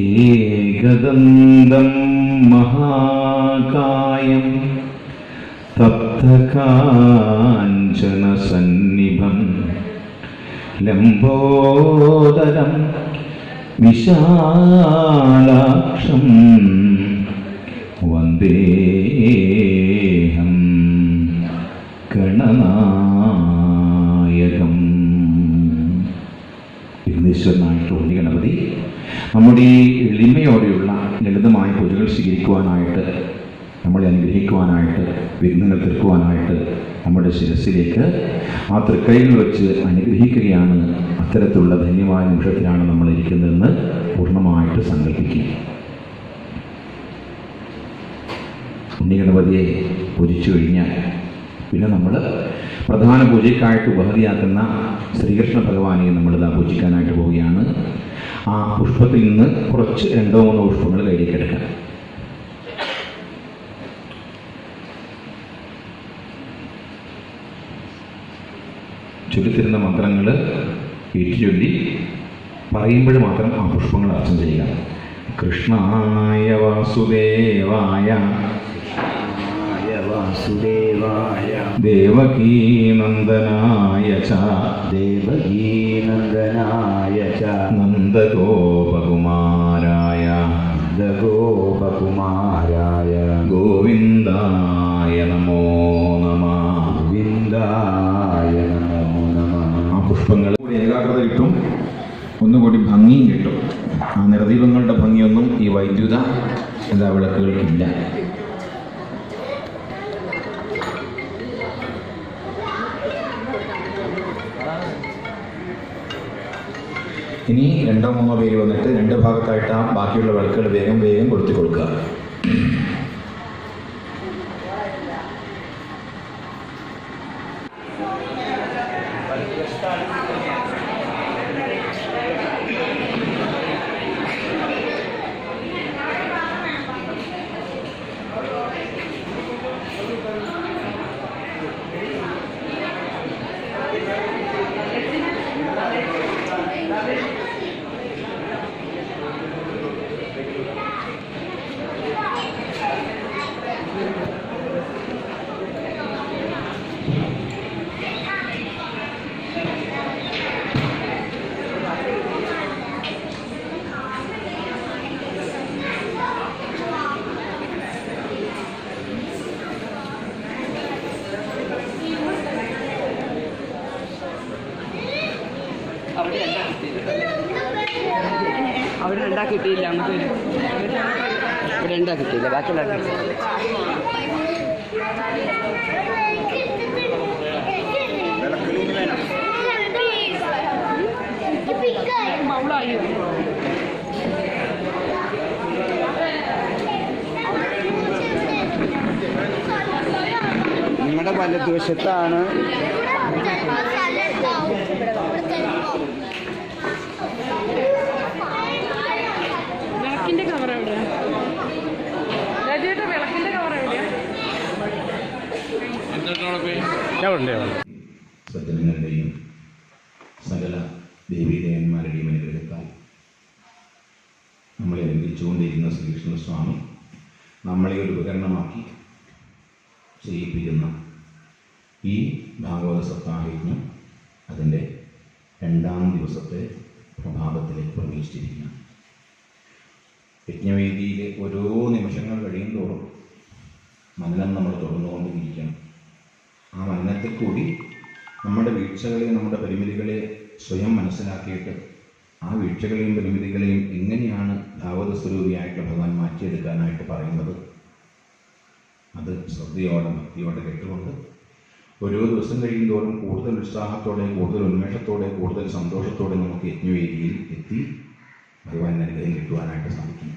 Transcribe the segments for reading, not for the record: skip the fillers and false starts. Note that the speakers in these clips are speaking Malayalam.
ഏകദന്തം മഹാകായം തപ്തകാഞ്ചനസന്നിഭം ലംബോദരം വിശാലാക്ഷം വന്ദേഹം ഗണനായകം. വിഘ്നേശ്വരനായിട്ടുള്ള ഉണ്ണി ഗണപതി നമ്മുടെ ഈ എളിമയോടെയുള്ള ലളിതമായ പൂജകൾ സ്വീകരിക്കുവാനായിട്ട്, നമ്മളെ അനുഗ്രഹിക്കുവാനായിട്ട്, വിഘ്നങ്ങൾ തീർക്കുവാനായിട്ട് നമ്മുടെ ശിരസിലേക്ക് ആ തൃക്കൈകൾ വെച്ച് അനുഗ്രഹിക്കുകയാണ്. അത്തരത്തിലുള്ള ധന്യമായ നിമിഷത്തിലാണ് നമ്മൾ ഇരിക്കുന്നതെന്ന് പൂർണ്ണമായിട്ട് സങ്കല്പിക്കുക. ഉണ്ണി ഗണപതിയെ പൂജിച്ചു കഴിഞ്ഞാൽ പിന്നെ നമ്മൾ പ്രധാന പൂജയ്ക്കായിട്ട് ബഹുമതിയാക്കുന്ന ശ്രീകൃഷ്ണ ഭഗവാനെ നമ്മളിതാ പൂജിക്കാനായിട്ട് പോവുകയാണ്. ആ പുഷ്പത്തിൽ നിന്ന് കുറച്ച് 2-3 പുഷ്പങ്ങൾ കയ്യിലേക്ക് എടുക്കാം. ചൊല്ലിത്തരുന്ന മന്ത്രങ്ങൾ ഏറ്റുചൊല്ലി പറയുമ്പോൾ മാത്രം ആ പുഷ്പങ്ങൾ അർച്ചന ചെയ്യുക. കൃഷ്ണായ വാസുദേവായ വാസുദേവായ ദേവകീനന്ദനായ ച ദേവകീനന്ദനായ ച നന്ദഗോപകുമാരായ നന്ദഗോപകുമാരായ ഗോവിന്ദായ നമോ നമഃ. ഗോവിന്ദായ നമോ നമഃ. ആ പുഷ്പങ്ങൾ കൂടി ഏകാഗ്രത കിട്ടും, ഒന്നുകൂടി ഭംഗിയും കിട്ടും. ആ നിറദീപങ്ങളുടെ ഭംഗിയൊന്നും ഈ വൈദ്യുത വിളക്കുകൾക്കില്ല. ഇനി 2-3 പേര് വന്നിട്ട് 2 ഭാഗത്തായിട്ട് ആ ബാക്കിയുള്ള വിളക്കുകൾ വേഗം വേഗം കൊളുത്തി കൊടുക്കുക. അവിടെ രണ്ടാ കിട്ടിയില്ല, നമുക്ക് ഇവിടെ രണ്ടാ കിട്ടിയില്ല, ബാക്കിയുള്ള നിങ്ങളുടെ വലതുവശത്താണ് വിളക്കിന്റെ കവർ എവിടെയാ? വിളക്കിന്റെ കവർ എവിടെയാ? സജ്ജനങ്ങളുടെയും സകല ദേവീദേവന്മാരുടെയും അനുഗ്രഹത്താൽ നമ്മളെ അനുഗ്രഹിച്ചുകൊണ്ടിരിക്കുന്ന ശ്രീകൃഷ്ണസ്വാമി നമ്മളെ ഒരു ഉപകരണമാക്കി ചെയ്യിപ്പിക്കുന്ന ഈ ഭാഗവത സപ്താഹയജ്ഞം അതിൻ്റെ 2ാം ദിവസത്തെ പ്രഭാതത്തിലേക്ക് പ്രവേശിച്ചിരിക്കുന്നു. യജ്ഞവേദിയിലെ ഓരോ നിമിഷങ്ങൾ കഴിയും തോറും മനനം നമ്മൾ തുറന്നുകൊണ്ടിരിക്കണം. ആ മനനത്തിൽ കൂടി നമ്മുടെ വീഴ്ചകളെ, നമ്മുടെ പരിമിതികളെ സ്വയം മനസ്സിലാക്കിയിട്ട് ആ വീഴ്ചകളെയും പരിമിതികളെയും എങ്ങനെയാണ് ഭാഗവത സ്വരൂപിയായിട്ട് ഭഗവാൻ മാറ്റിയെടുക്കാനായിട്ട് പറയുന്നത്, അത് ശ്രദ്ധയോടെ ഭക്തിയോടെ കേട്ടുകൊണ്ട് ഓരോ ദിവസം കഴിയും തോറും കൂടുതൽ ഉത്സാഹത്തോടെ, കൂടുതൽ ഉന്മേഷത്തോടെ, കൂടുതൽ സന്തോഷത്തോടെ നമുക്ക് യജ്ഞവേദിയിൽ എത്തി ഭഗവാന്റെ അനുഗ്രഹം കിട്ടുവാനായിട്ട് സാധിക്കും.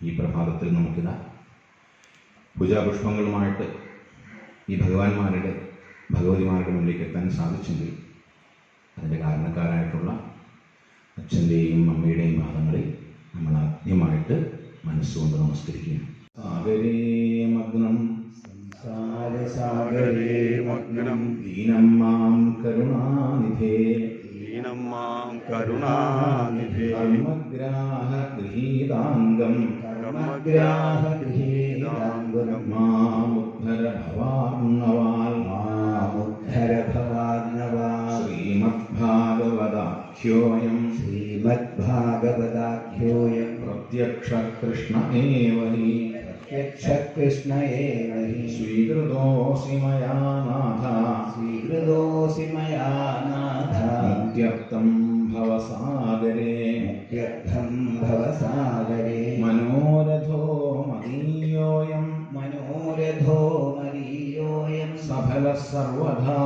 ഈ പ്രഭാതത്തിൽ നമുക്കിതാ പൂജാപുഷ്പങ്ങളുമായിട്ട് ഈ ഭഗവാന്മാരുടെ ഭഗവതിമാരുടെ മുന്നിലേക്ക് എത്താൻ സാധിച്ചെങ്കിൽ അതിൻ്റെ കാരണക്കാരായിട്ടുള്ള അച്ഛൻ്റെയും അമ്മയുടെയും പാദങ്ങളിൽ നമ്മൾ ആദ്യമായിട്ട് മനസ്സുകൊണ്ട് നമസ്കരിക്കുക. സാഗരേ മഗ്നം സംസാരസാഗരേ മഗ്നം ദീനം മാം കരുണാനിധേ ദീനം മാം കരുണാനിധേ കർമ്മ കർമ്മഗ്രാഹഗൃഹീതാംഗം മാമുദ്ധരഭവാർണവാൽ ശ്രീമദ്ഭാഗവതാഖ്യോയം പ്രത്യക്ഷ കൃഷ്ണ ഏവ ഹി പ്രത്യക്ഷകൃഷ്ണ ഏവ ഹി സ്വീകൃതോऽസി മയാ നാഥ മുക്ത്യർത്ഥം ഭവസാഗരേ മനോരഥോ മദീയോയം സഫലഃ സർവധാ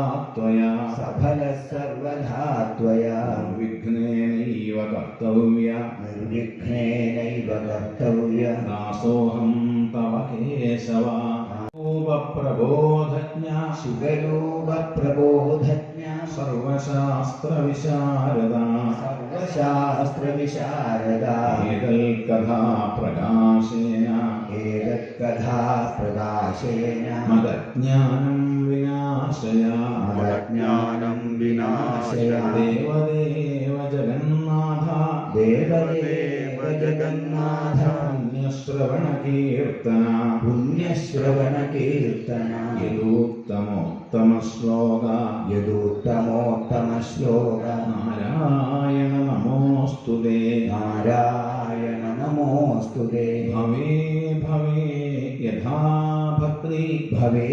ത്വയാ നിർവിഘ്നേനൈവ കർത്തവ്യ ദാസോഹം തവ കേശവ സുഖരൂപപ്രബോധജ്ഞ സർവശാസ്ത്രവിശാരദ ഏതത്കഥാപ്രകാശേന മദജ്ഞാനം വിനാശയ ദേവദേവ ജഗന്നാഥ പുണ്യശ്രവണ കീർത്തന യദുത്തമോത്തമ ശ്ലോക നാരായണ നമോസ്തുതേ ഭവേ ഭവേ യഥാ ഭക്തി ഭവേ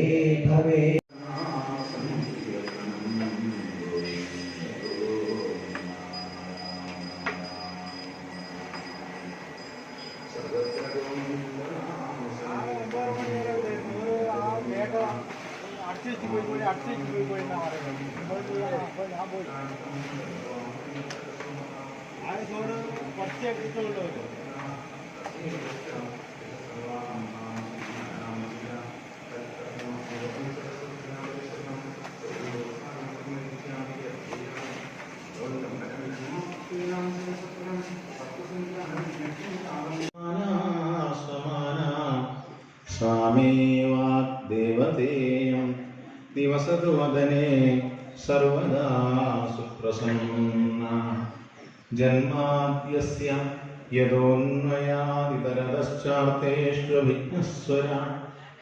സ്വാമേവാഗ്ദേവതേയം ദിവസതു വദനെ സർവദാ സുപ്രസന്ന ജന്മാദ്യസ്യ യതോന്വയാദിതരതശ്ചാർത്തേഷ്വഭിജ്ഞസ്വര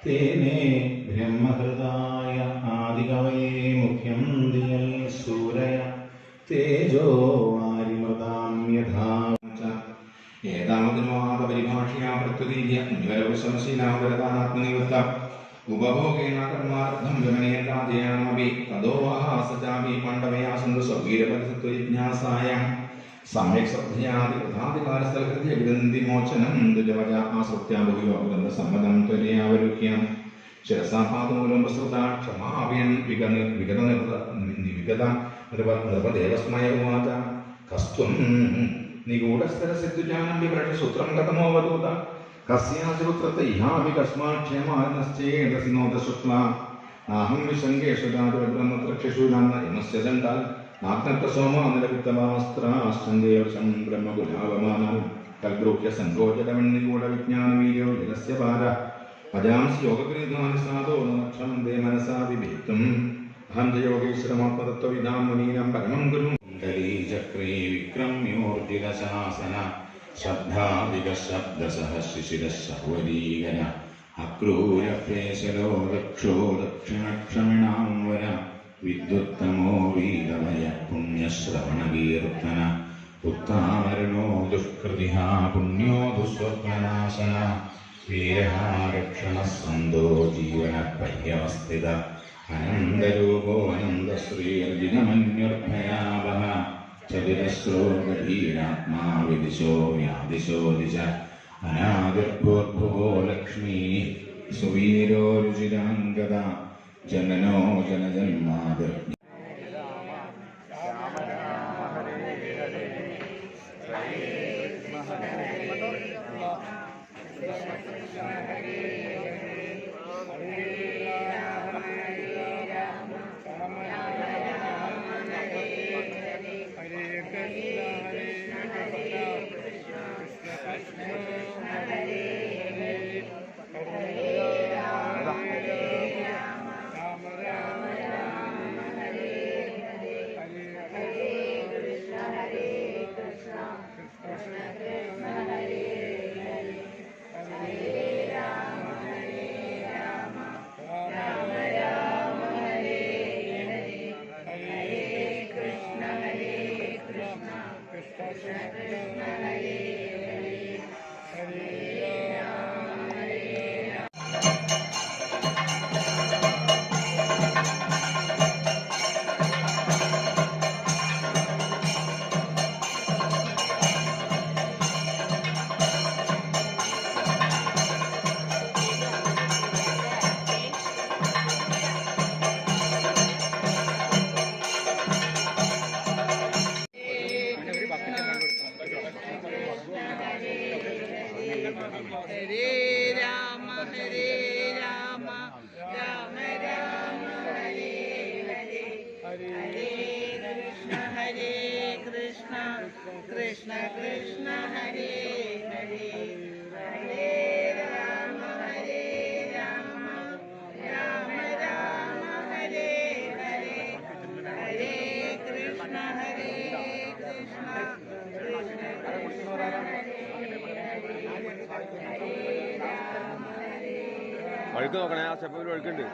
തേനേ ബ്രഹ്മഹൃദായ ആദികവയേ മുഖ്യം ദിയൽ സൂരയ തേജോ വാരിമൃതാം യഥാ ഏതാമതിനുവാദപരിഭാഷയാ പ്രത്യുതീര്യ മുനിവരവശംശീലാവരതാനാത്മനിവൃത്ത ഉപഭോഗേന കർമാർത്ഥം ഗമനേന്ദ്രാധ്യയാനമപി തതോ വാഹാസചാപി പാണ്ഡവയാ സന്തു സ്വകീരപരിസത്വജിജ്ഞാസായ സമ്യക് ശ്രദ്ധയാദികൃതാദികാലസ്ഥലകൃത്യവിദന്തി മോചനം ദുജവജ ആസൃത്യാബുവിയോഗന്ധസമ്മതം ത്വരയാവരുഹ്യം ശിരസാപാദമൂലം പ്രസൃത ക്ഷമാവിയൻ വിഗത നൃപദേവസ്മയ ഉവാച കസ്ത്വം നിഗൂഢസ്ഥരസിദ്ധുജാനം വിപ്രക്ഷസൂത്രം കഥമോവതൂത കസ്യാചുത്രതയ്യാപി കസ്മാക്ഷേമാനശ്ചേദസി നോദശുക്ല നാഹം വിശങ്കേഷു ജാതബ്രഹ്മത്രക്ഷുഷൂനാന്ന യമസ്യ ദണ്ഡാൽ നാഗ്നപ്രസോമാനിലവിത്തമാസ്ത്രാശ്ചന്ദേവർഷം ബ്രഹ്മകുലാവമാനാൽ കൽഗ്രോഹ്യ സങ്കോചടമണ്ണിഗൂഢവിജ്ഞാനവീര്യോ ജലസ്യ പാര അജാംസി യോഗഗൃഹാനി സാധോ നക്ഷമന്തേ മനസാ വിഭേത്തും അഹം ച യോഗേശ്വരമാത്മതത്വവിദാം മുനീനാം പരമം ഗുരു ചക്രേ വിക്രമ്യോർജിതശാസന ശബ്ദാദികശബ്ദസഹശിശിരസഹ്വരീകര അക്രൂരപ്രേശലോ ദക്ഷോ ദക്ഷിണക്ഷമിണാം വര വിദ്യുത്തമോ വീരമയ പുണ്യശ്രവണകീർത്തന ഉത്താമരണോ ദുഷ്കൃതിഃ പുണ്യോ ദുസ്വപ്നനാശന വീരഃ രക്ഷണഃ സന്തോ ജീവനപര്യവസ്ഥിത അനന്തരൂപോ അനന്തശ്രീർജിനമന്യുർഭയാവഹ ചതുരശ്രോ ഗഭീരാത്മാ വിദിശോ വ്യാദിശോ ദിശ അനാദിർഭൂർഭുവോ ലക്ഷ്മീ സുവീരോ രുചിരാംഗത ജനനോ ജനജന്മാതിർ ഹരേ രാമ ഹരേ രാമ രാമ രാമ ഹരേ ഹരേ ഹരേ കൃഷ്ണ കൃഷ്ണ കൃഷ്ണ ഹരേ ഹരേ ഹരേ രാമ രാമ രാമ ഹരേ ഹരേ ഹരേ കൃഷ്ണ കൃഷ്ണ കൃഷ്ണ കൃഷ്ണ വഴുക്ക് നോക്കണേ, ആ സ്റ്റെപ്പിൽ വഴുക്കുണ്ട്.